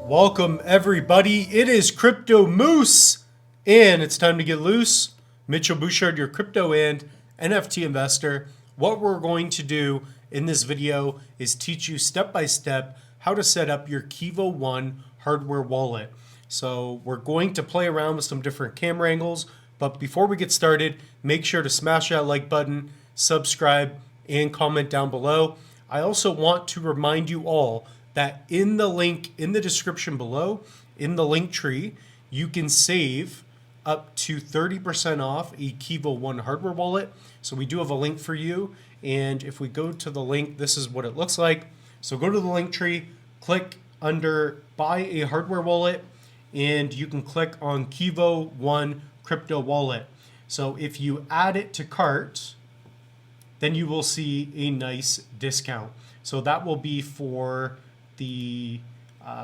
Welcome everybody. It is Crypto Moose and it's time to get loose. Mitchell Bouchard, your crypto and NFT investor. What we're going to do in this video is teach you step by step how to set up your Keevo One hardware wallet. So we're going to play around with some different camera angles, but before we get started, make sure to smash that like button, subscribe, and comment down below. I also want to remind you all that in the link in the description below, in the link tree, you can save up to 30% off a Keevo One hardware wallet. So we do have a link for you. And if we go to the link, this is what it looks like. So go to the link tree, click under buy a hardware wallet, and you can click on Keevo One crypto wallet. So if you add it to cart, then you will see a nice discount. So that will be for the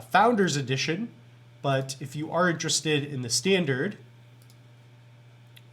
Founders Edition, but if you are interested in the standard,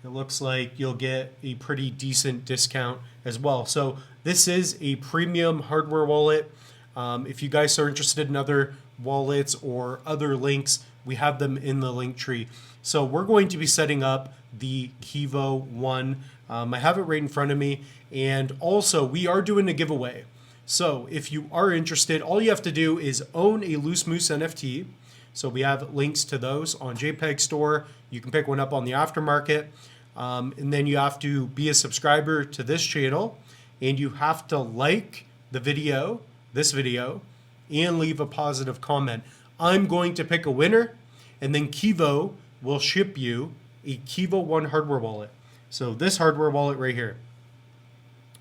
it looks like you'll get a pretty decent discount as well. So this is a premium hardware wallet. If you guys are interested in other wallets or other links, we have them in the link tree. So we're going to be setting up the Keevo One. I have it right in front of me, and also we are doing a giveaway. So if you are interested, all you have to do is own a Loose Moose NFT. So we have links to those on JPEG Store. You can pick one up on the aftermarket. And then you have to be a subscriber to this channel, and you have to like the video, this video, and leave a positive comment. I'm going to pick a winner, and then Keevo will ship you a Keevo One hardware wallet. So this hardware wallet right here.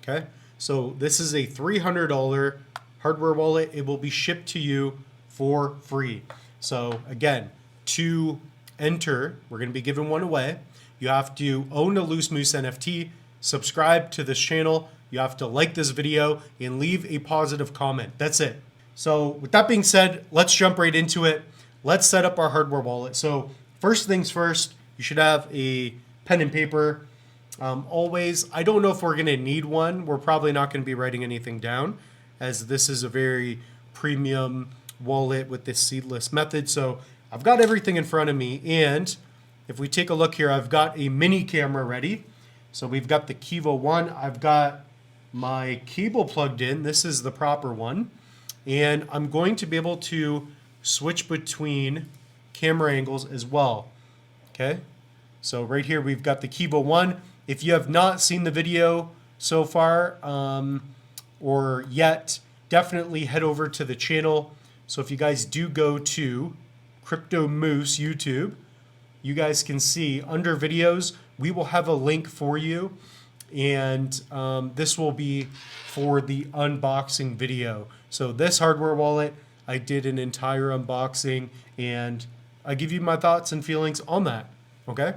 Okay. So this is a $300 hardware wallet. It will be shipped to you for free. So again, to enter, we're going to be giving one away. You have to own a Loose Moose NFT, subscribe to this channel. You have to like this video and leave a positive comment. That's it. So with that being said, let's jump right into it. Let's set up our hardware wallet. So first things first, you should have a pen and paper. Always, I don't know if we're going to need one. We're probably not going to be writing anything down, as this is a very premium wallet with this seedless method. So I've got everything in front of me, and if we take a look here, I've got a mini camera ready. So we've got the Keevo One. I've got my cable plugged in. This is the proper one. And I'm going to be able to switch between camera angles as well. Okay. So right here, we've got the Keevo One. If you have not seen the video so far or yet, definitely head over to the channel. So if you guys do go to Crypto Moose YouTube, you guys can see under videos, we will have a link for you. And this will be for the unboxing video. So this hardware wallet, I did an entire unboxing, and I give you my thoughts and feelings on that. Okay.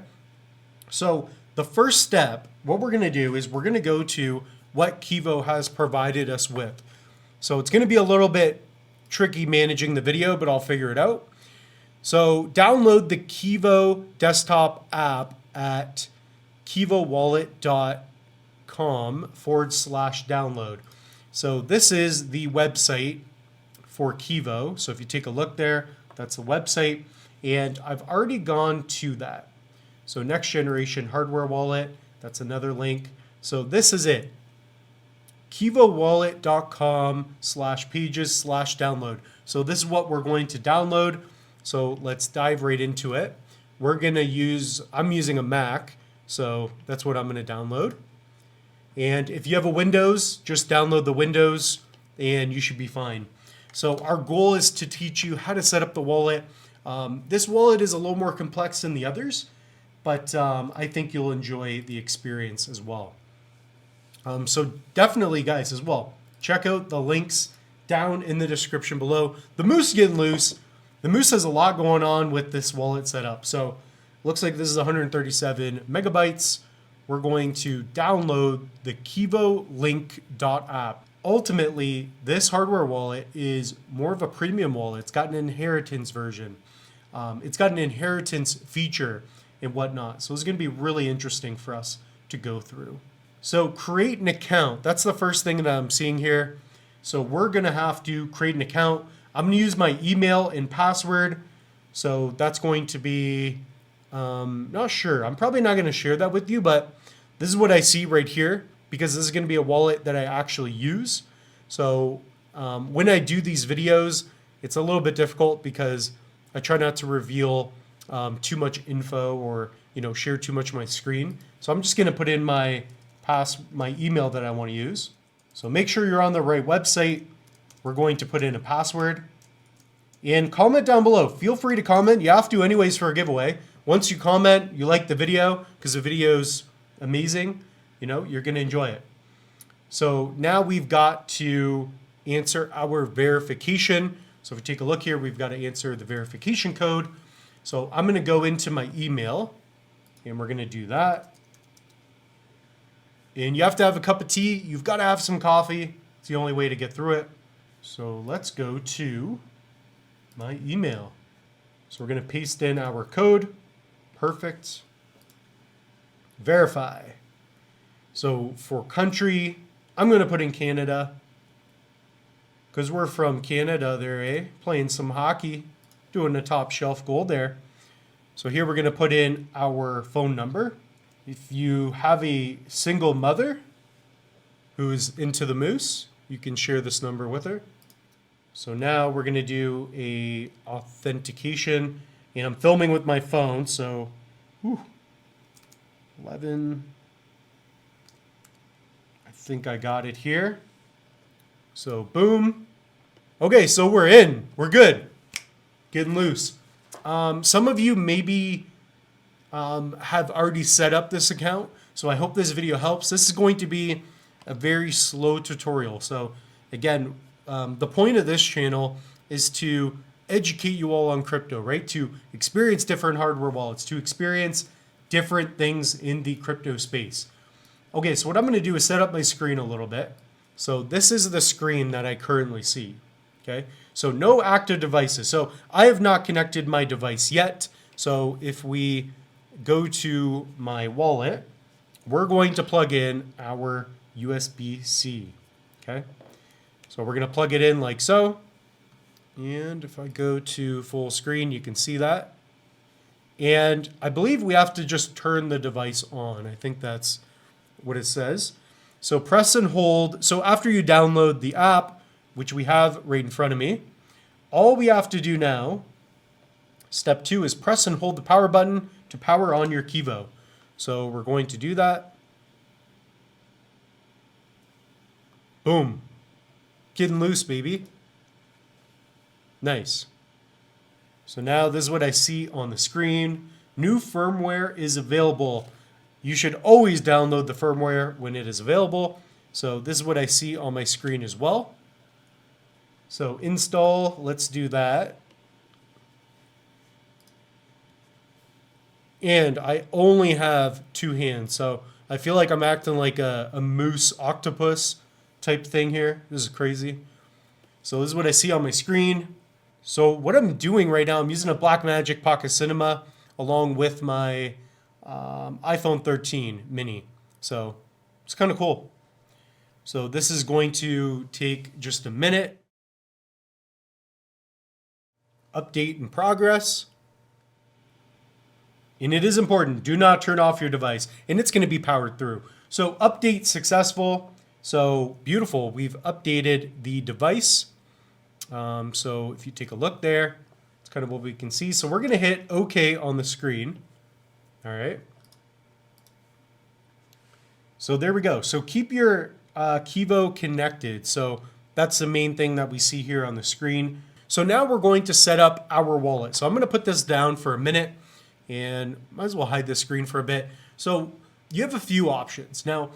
So the first step, what we're going to do is we're going to go to what Keevo has provided us with. So it's going to be a little bit tricky managing the video, but I'll figure it out. So download the Keevo desktop app at keevowallet.com/download. So this is the website for Keevo. So if you take a look there, that's the website. And I've already gone to that. So next generation hardware wallet, that's another link. So this is it. keevowallet.com/pages/download. So this is what we're going to download. So let's dive right into it. We're going to I'm using a Mac, so that's what I'm going to download. And if you have a Windows, just download the Windows and you should be fine. So our goal is to teach you how to set up the wallet. This wallet is a little more complex than the others, but I think you'll enjoy the experience as well. So definitely, guys, as well, check out the links down in the description below. The Moose getting loose. The Moose has a lot going on with this wallet setup. So looks like this is 137 megabytes. We're going to download the KeevoLink.app. Ultimately, this hardware wallet is more of a premium wallet. It's got an inheritance version. It's got an inheritance feature and whatnot. So it's going to be really interesting for us to go through. So create an account. That's the first thing that I'm seeing here. So we're going to have to create an account. I'm going to use my email and password. So that's going to be, not sure. I'm probably not going to share that with you, but this is what I see right here because this is going to be a wallet that I actually use. So when I do these videos, it's a little bit difficult because I try not to reveal too much info or share too much of my screen. So I'm just going to put in my email that I want to use. So make sure you're on the right website. We're going to put in a password. And comment down below. Feel free to comment. You have to anyways for a giveaway. Once you comment, you like the video because the video's amazing, you're going to enjoy it. So now we've got to answer our verification. So if we take a look here, we've got to answer the verification code. So I'm going to go into my email and we're going to do that. And you have to have a cup of tea. You've got to have some coffee. It's the only way to get through it. So let's go to my email. So we're going to paste in our code. Perfect. Verify. So for country, I'm going to put in Canada because we're from Canada there, playing some hockey, doing the top shelf gold there. So here we're going to put in our phone number. If you have a single mother who's into the moose, you can share this number with her. So now we're going to do a authentication, and I'm filming with my phone. So 11. I think I got it here. So boom. Okay, so we're in. We're good. Getting loose. Some of you maybe have already set up this account. So I hope this video helps. This is going to be a very slow tutorial. So again, the point of this channel is to educate you all on crypto, right? To experience different hardware wallets, to experience different things in the crypto space. Okay, so what I'm going to do is set up my screen a little bit. So this is the screen that I currently see. Okay, so no active devices. So I have not connected my device yet. So if we go to my wallet, we're going to plug in our USB-C. Okay. So we're going to plug it in like so. And if I go to full screen, you can see that. And I believe we have to just turn the device on. I think that's what it says. So press and hold. So after you download the app, which we have right in front of me, all we have to do now, step 2, is press and hold the power button to power on your Keevo. So we're going to do that. Boom. Getting loose, baby. Nice. So now this is what I see on the screen. New firmware is available. You should always download the firmware when it is available. So this is what I see on my screen as well. So install, let's do that. And I only have 2 hands. So I feel like I'm acting like a moose octopus type thing here. This is crazy. So this is what I see on my screen. So what I'm doing right now, I'm using a Blackmagic Pocket Cinema along with my iPhone 13 mini. So it's kind of cool. So this is going to take just a minute. Update in progress. And it is important, do not turn off your device. And it's going to be powered through. So update successful. So beautiful, we've updated the device. So if you take a look there, it's kind of what we can see. So we're going to hit OK on the screen. All right. So there we go. So keep your Keevo connected. So that's the main thing that we see here on the screen. So now we're going to set up our wallet. So I'm going to put this down for a minute and might as well hide the screen for a bit. So you have a few options. Now,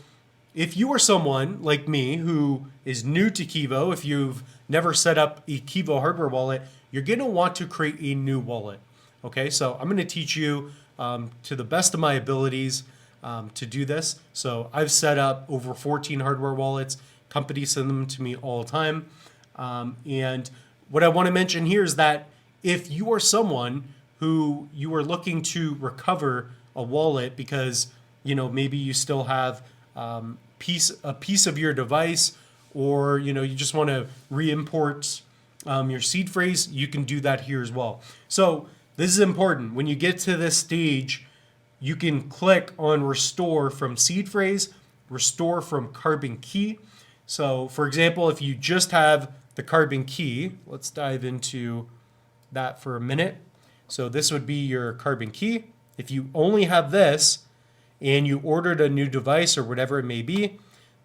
if you are someone like me who is new to Keevo, if you've never set up a Keevo hardware wallet, you're going to want to create a new wallet. Okay, so I'm going to teach you to the best of my abilities to do this. So I've set up over 14 hardware wallets. Companies send them to me all the time. And what I want to mention here is that if you are someone who you are looking to recover a wallet because, you know, maybe you still have a piece of your device, or, you know, you just want to re-import your seed phrase, you can do that here as well. So this is important. When you get to this stage, you can click on restore from seed phrase, restore from carbon key. So for example, if you just have the carbon key, let's dive into that for a minute. So this would be your carbon key. If you only have this and you ordered a new device or whatever it may be,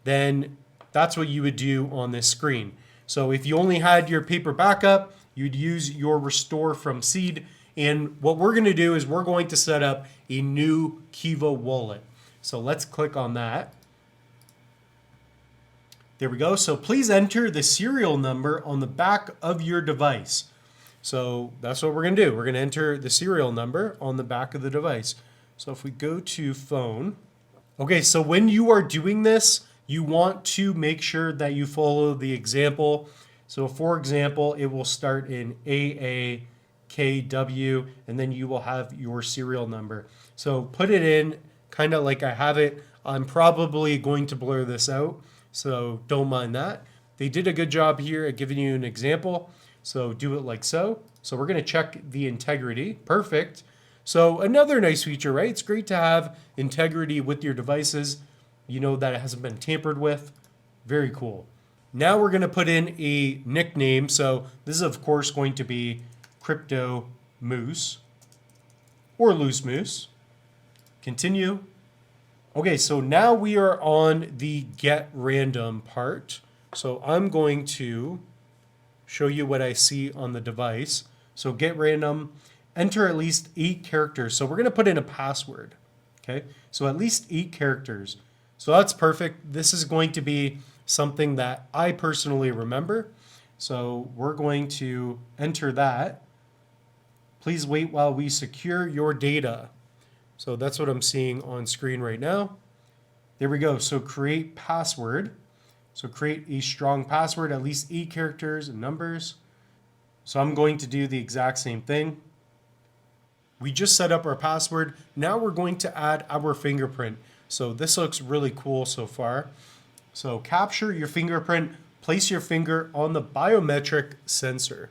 then that's what you would do on this screen. So if you only had your paper backup, you'd use your restore from seed. And what we're going to do is we're going to set up a new Keevo wallet. So let's click on that. There we go. So please enter the serial number on the back of your device. So that's what we're going to do. We're going to enter the serial number on the back of the device. So if we go to phone. Okay, so when you are doing this, you want to make sure that you follow the example. So for example, it will start in AAKW, and then you will have your serial number. So put it in kind of like I have it. I'm probably going to blur this out, so don't mind that. They did a good job here at giving you an example. So do it like so. So we're going to check the integrity. Perfect. So another nice feature, right? It's great to have integrity with your devices. You know that it hasn't been tampered with. Very cool. Now we're going to put in a nickname. So this is of course going to be Crypto Moose or Loose Moose. Continue. Okay, so now we are on the get random part. So I'm going to show you what I see on the device. So get random, enter at least 8 characters. So we're going to put in a password. Okay, so at least 8 characters. So that's perfect. This is going to be something that I personally remember. So we're going to enter that. Please wait while we secure your data. So that's what I'm seeing on screen right now. There we go. So create password. So create a strong password, at least 8 characters and numbers. So I'm going to do the exact same thing. We just set up our password. Now we're going to add our fingerprint. So this looks really cool so far. So capture your fingerprint, place your finger on the biometric sensor.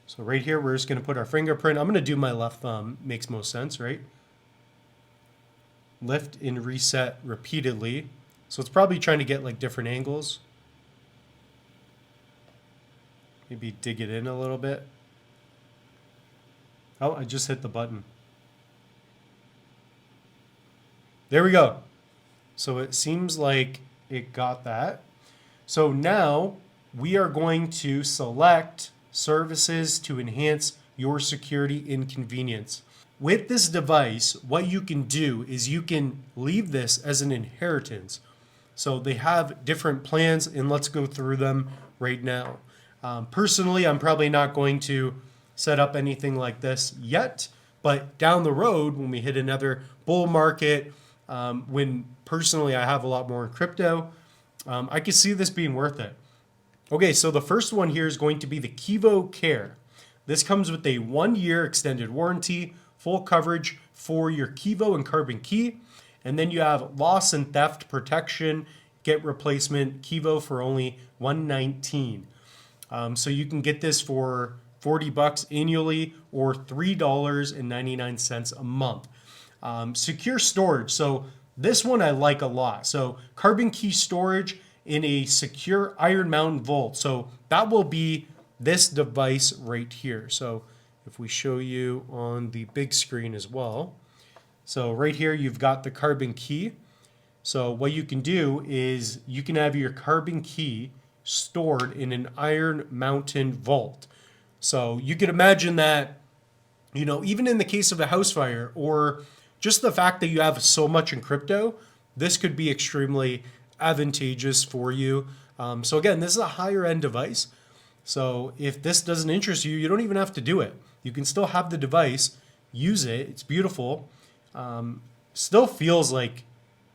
So right here, we're just going to put our fingerprint. I'm going to do my left thumb. Makes most sense, right? Lift and reset repeatedly. So it's probably trying to get like different angles. Maybe dig it in a little bit. Oh, I just hit the button. There we go. So it seems like it got that. So now we are going to select services to enhance your security and convenience. With this device, what you can do is you can leave this as an inheritance. So they have different plans, and let's go through them right now. Personally, I'm probably not going to set up anything like this yet, but down the road, when we hit another bull market, when personally I have a lot more in crypto, I could see this being worth it. Okay, so the first one here is going to be the Keevo Care. This comes with a 1-year extended warranty, full coverage for your Keevo and Carbon Key. And then you have loss and theft protection, get replacement Keevo for only $119. So you can get this for $40 annually or $3.99 a month. Secure storage. So this one I like a lot. So Carbon Key storage in a secure Iron Mountain vault. So that will be this device right here. So if we show you on the big screen as well. So right here, you've got the Carbon Key. So what you can do is you can have your Carbon Key stored in an Iron Mountain vault. So you could imagine that, you know, even in the case of a house fire or just the fact that you have so much in crypto, this could be extremely advantageous for you. So again, this is a higher end device. So if this doesn't interest you, you don't even have to do it. You can still have the device, use it. It's beautiful. Still feels like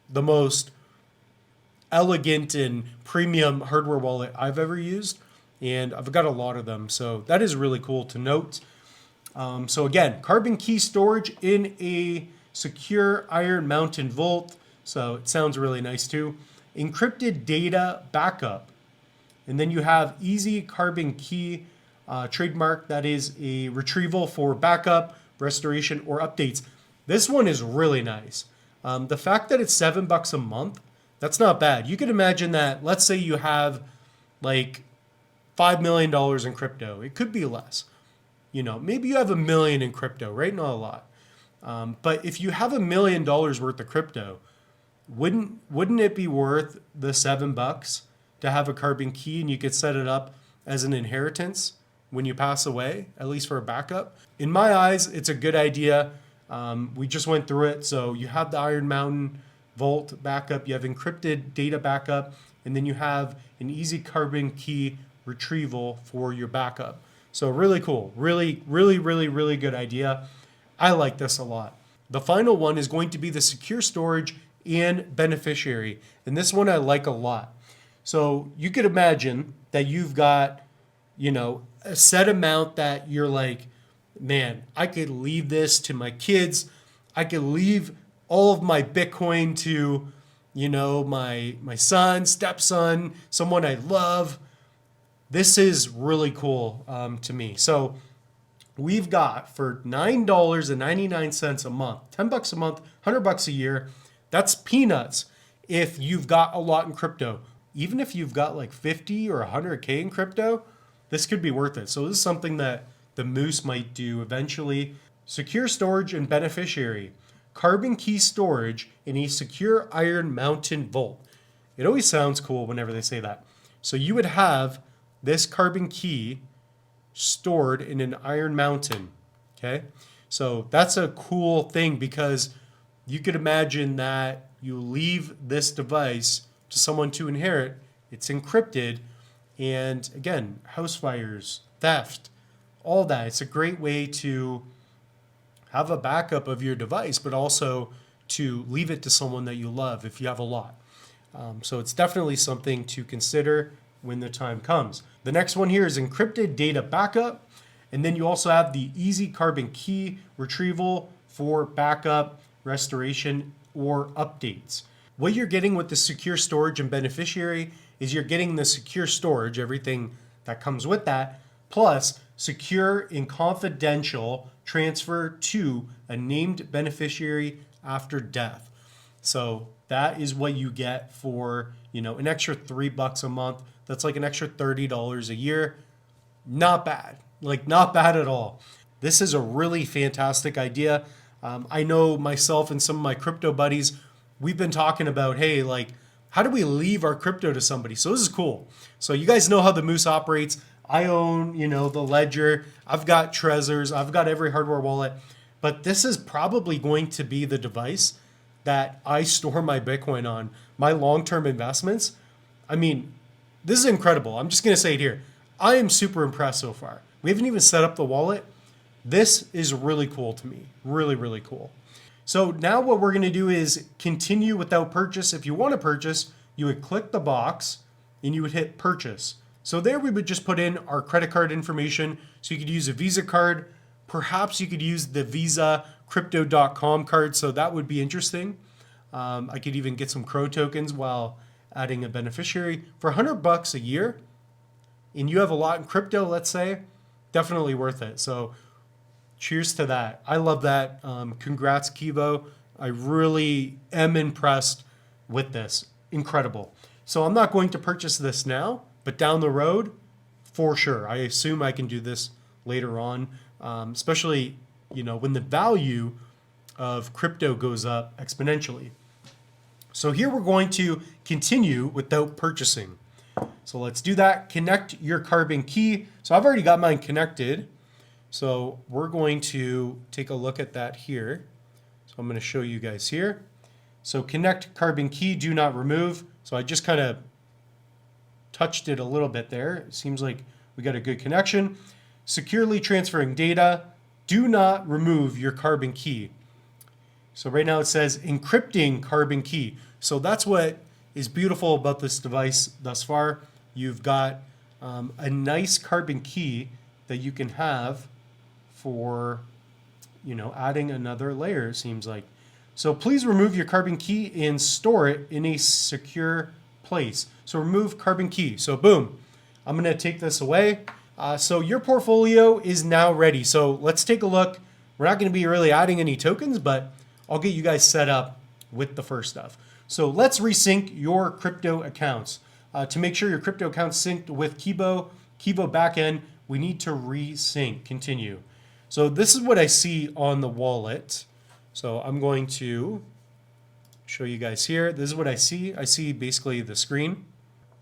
the most elegant and premium hardware wallet I've ever used. And I've got a lot of them. So that is really cool to note. So again, Carbon Key storage in a secure Iron Mountain vault. So it sounds really nice too. Encrypted data backup. And then you have Easy Carbon Key trademark. That is a retrieval for backup, restoration, or updates. This one is really nice. The fact that it's $7 a month, that's not bad. You could imagine that, let's say you have like $5 million in crypto. It could be less. Maybe you have $1 million in crypto, right? Not a lot. But if you have $1 million worth of crypto, wouldn't it be worth the $7 to have a carbon key, and you could set it up as an inheritance when you pass away, at least for a backup? In my eyes, it's a good idea. We just went through it. So you have the Iron Mountain Vault backup, you have encrypted data backup, and then you have an Easy Carbon Key retrieval for your backup. So really cool. Really, really, really, really good idea. I like this a lot. The final one is going to be the secure storage and beneficiary. And this one I like a lot. So you could imagine that you've got, a set amount that you're like, man, I could leave this to my kids. I could leave all of my Bitcoin to, my son, stepson, someone I love. This is really cool to me. So we've got for $9.99 a month, $10 a month, $100 a year. That's peanuts if you've got a lot in crypto. Even if you've got like 50 or 100K in crypto, this could be worth it. So this is something that the Moose might do eventually. Secure storage and beneficiary. Carbon key storage in a secure Iron Mountain vault. It always sounds cool whenever they say that. So you would have this carbon key stored in an Iron Mountain. Okay. So that's a cool thing, because you could imagine that you leave this device to someone to inherit. It's encrypted. And again, house fires, theft, all that. It's a great way to have a backup of your device, but also to leave it to someone that you love if you have a lot. So it's definitely something to consider when the time comes. The next one here is encrypted data backup. And then you also have the Easy Carbon Key retrieval for backup, restoration, or updates. What you're getting with the secure storage and beneficiary is you're getting the secure storage, everything that comes with that, plus secure and confidential transfer to a named beneficiary after death. So that is what you get for, an extra $3 a month. That's like an extra $30 a year. Not bad. Not bad at all. This is a really fantastic idea. I know myself and some of my crypto buddies, we've been talking about, hey, how do we leave our crypto to somebody? So this is cool. So you guys know how the Moose operates. I own, the Ledger. I've got Trezors. I've got every hardware wallet. But this is probably going to be the device that I store my Bitcoin on, my long-term investments. I mean, this is incredible. I'm just going to say it here. I am super impressed so far. We haven't even set up the wallet. This is really cool to me. Really, really cool. So now what we're going to do is continue without purchase. If you want to purchase, you would click the box and you would hit purchase. So there we would just put in our credit card information. So you could use a Visa card. Perhaps you could use the Visa Crypto.com card. So that would be interesting. I could even get some Crow tokens while adding a beneficiary. For $100 a year, and you have a lot in crypto, let's say, definitely worth it. So cheers to that. I love that. Congrats, Keevo. I really am impressed with this. Incredible. So I'm not going to purchase this now, but down the road, for sure. I assume I can do this later on, especially when the value of crypto goes up exponentially. So here we're going to continue without purchasing. So let's do that. Connect your carbon key. So I've already got mine connected. So we're going to take a look at that here. So I'm going to show you guys here. So connect carbon key, do not remove. So I just kind of touched it a little bit there. It seems like we got a good connection. Securely transferring data. Do not remove your carbon key. So right now it says encrypting carbon key. So that's what is beautiful about this device thus far. You've got a nice carbon key that you can have for, adding another layer, it seems like. So please remove your carbon key and store it in a secure place. So remove carbon key. So boom, I'm going to take this away. So your portfolio is now ready. So let's take a look. We're not going to be really adding any tokens, but I'll get you guys set up with the first stuff. So let's resync your crypto accounts. To make sure your crypto account's synced with Keevo backend, we need to resync. Continue. So this is what I see on the wallet. So I'm going to show you guys here. This is what I see. I see basically the screen.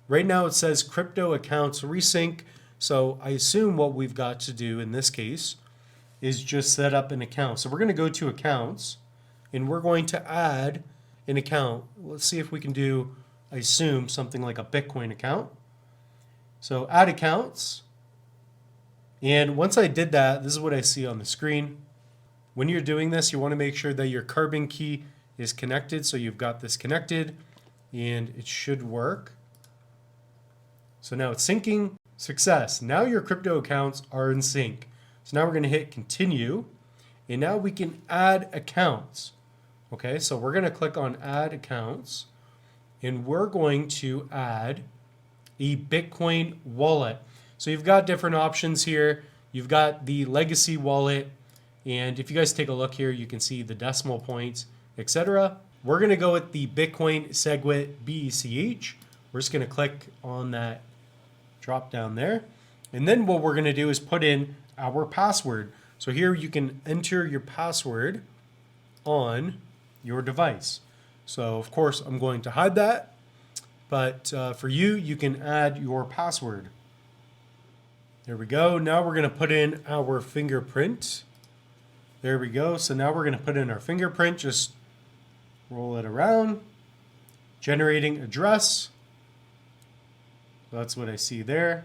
Right now it says crypto accounts resync. So I assume what we've got to do in this case is just set up an account. So we're going to go to accounts and we're going to add an account. Let's see if we can do, I assume, something like a Bitcoin account. So add accounts. And once I did that, this is what I see on the screen. When you're doing this, you want to make sure that your carbon key is connected. So you've got this connected and it should work. So now it's syncing. Success. Now your crypto accounts are in sync. So now we're going to hit continue. And now we can add accounts. Okay, so we're going to click on add accounts. And we're going to add a Bitcoin wallet. So you've got different options here. You've got the legacy wallet. And if you guys take a look here, you can see the decimal points, etc. We're going to go with the Bitcoin SegWit BECH. We're just going to click on that drop down there. And then what we're going to do is put in our password. So here you can enter your password on your device. So of course I'm going to hide that, but for you, you can add your password. There we go. Now we're going to put in our fingerprint. There we go. So now we're going to put in our fingerprint. Just roll it around. Generating address. So that's what I see there.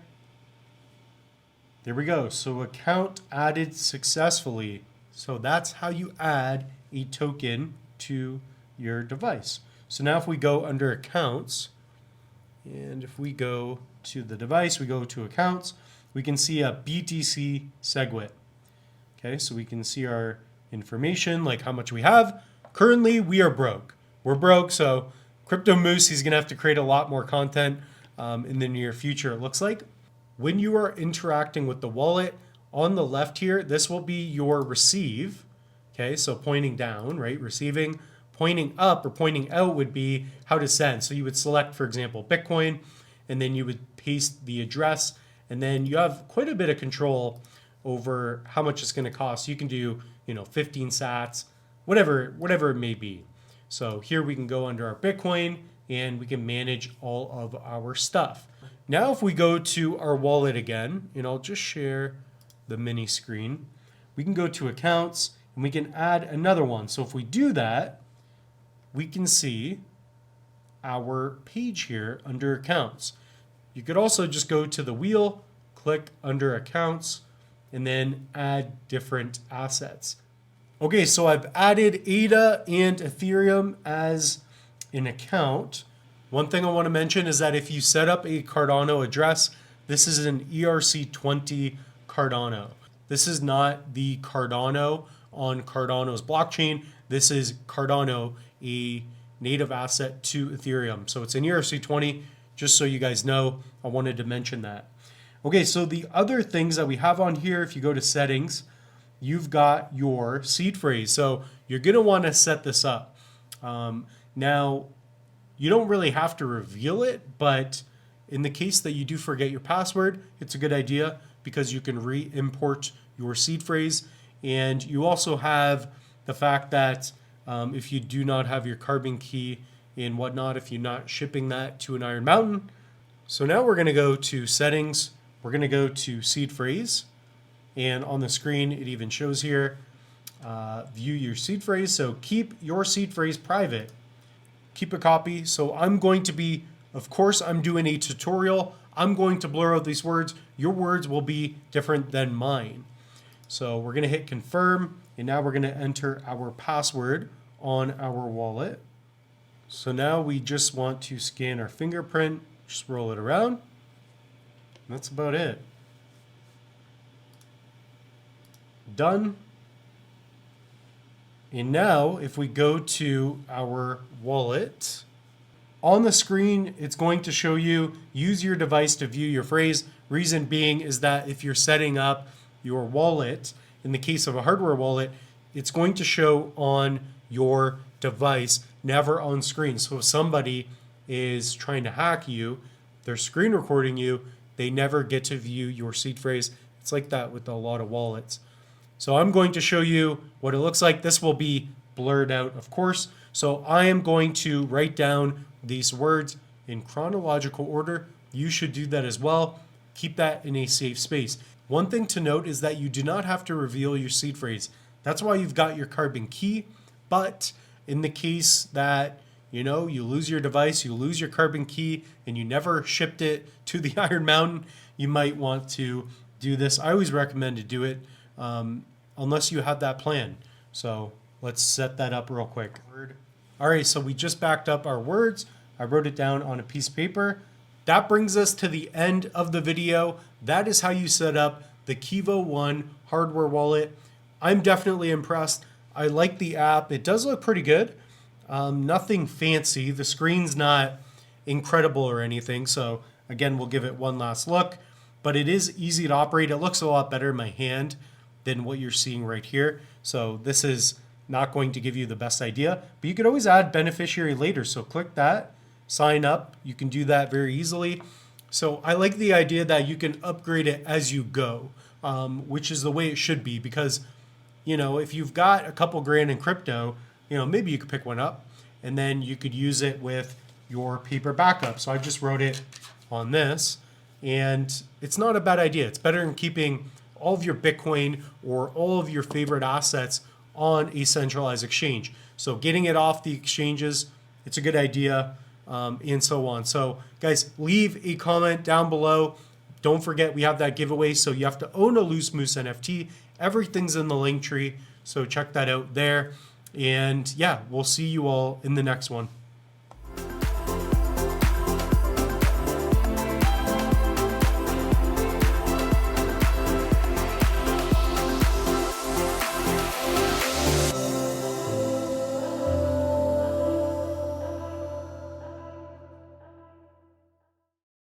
There we go. So account added successfully. So that's how you add a token to your device. So now if we go under accounts, and if we go to the device, we go to accounts, we can see a BTC SegWit. Okay, so we can see our information, like how much we have. Currently, we are broke. We're broke, so Crypto Moose, he's going to have to create a lot more content in the near future, it looks like. When you are interacting with the wallet, on the left here, this will be your receive. Okay, so pointing down, right, receiving. Pointing up or pointing out would be how to send. So you would select, for example, Bitcoin, and then you would paste the address, and then you have quite a bit of control over how much it's going to cost. You can do, 15 sats, whatever it may be. So here we can go under our Bitcoin and we can manage all of our stuff. Now if we go to our wallet again, and I'll just share the mini screen, we can go to accounts and we can add another one. So if we do that, we can see our page here under accounts. You could also just go to the wheel, click under accounts, and then add different assets. Okay, so I've added ADA and Ethereum as an account. One thing I want to mention is that if you set up a Cardano address, this is an ERC20 Cardano. This is not the Cardano on Cardano's blockchain. This is Cardano, a native asset to Ethereum. So it's an ERC20, just so you guys know. I wanted to mention that. Okay, so the other things that we have on here, if you go to settings, you've got your seed phrase. So you're going to want to set this up. Now, you don't really have to reveal it, but in the case that you do forget your password, it's a good idea because you can re-import your seed phrase. And you also have the fact that if you do not have your carbon key and whatnot, if you're not shipping that to an Iron Mountain. So now we're going to go to settings. We're going to go to seed phrase. And on the screen, it even shows here, view your seed phrase. So keep your seed phrase private. Keep a copy. So I'm going to be, of course, I'm doing a tutorial. I'm going to blur out these words. Your words will be different than mine. So we're going to hit confirm. And now we're going to enter our password on our wallet. So now we just want to scan our fingerprint, just roll it around. And that's about it. Done. And now if we go to our wallet, On the screen, it's going to show you use your device to view your phrase. Reason being is that if you're setting up your wallet, in the case of a hardware wallet, it's going to show on your device, never on screen. So if somebody is trying to hack you, they're screen recording you, they never get to view your seed phrase. It's like that with a lot of wallets. So I'm going to show you what it looks like. This will be blurred out, of course. So I am going to write down these words in chronological order. You should do that as well. Keep that in a safe space. One thing to note is that you do not have to reveal your seed phrase. That's why you've got your carbon key. But in the case that you lose your device, you lose your carbon key, and you never shipped it to the Iron Mountain, you might want to do this. I always recommend to do it unless you have that plan. So let's set that up real quick. All right, so we just backed up our words. I wrote it down on a piece of paper. That brings us to the end of the video. That is how you set up the Keevo 1 hardware wallet. I'm definitely impressed. I like the app. It does look pretty good. Nothing fancy. The screen's not incredible or anything. So again, we'll give it one last look. But it is easy to operate. It looks a lot better in my hand than what you're seeing right here. So this is not going to give you the best idea. But you could always add beneficiary later. So click that, sign up. You can do that very easily. So I like the idea that you can upgrade it as you go, which is the way it should be. Because if you've got a couple grand in crypto, maybe you could pick one up and then you could use it with your paper backup. So I just wrote it on this, and it's not a bad idea. It's better than keeping all of your Bitcoin or all of your favorite assets on a centralized exchange. So getting it off the exchanges, it's a good idea, and so on. So guys, leave a comment down below. Don't forget, we have that giveaway. So you have to own a Loose Moose NFT. Everything's in the link tree. So check that out there. And yeah, we'll see you all in the next one.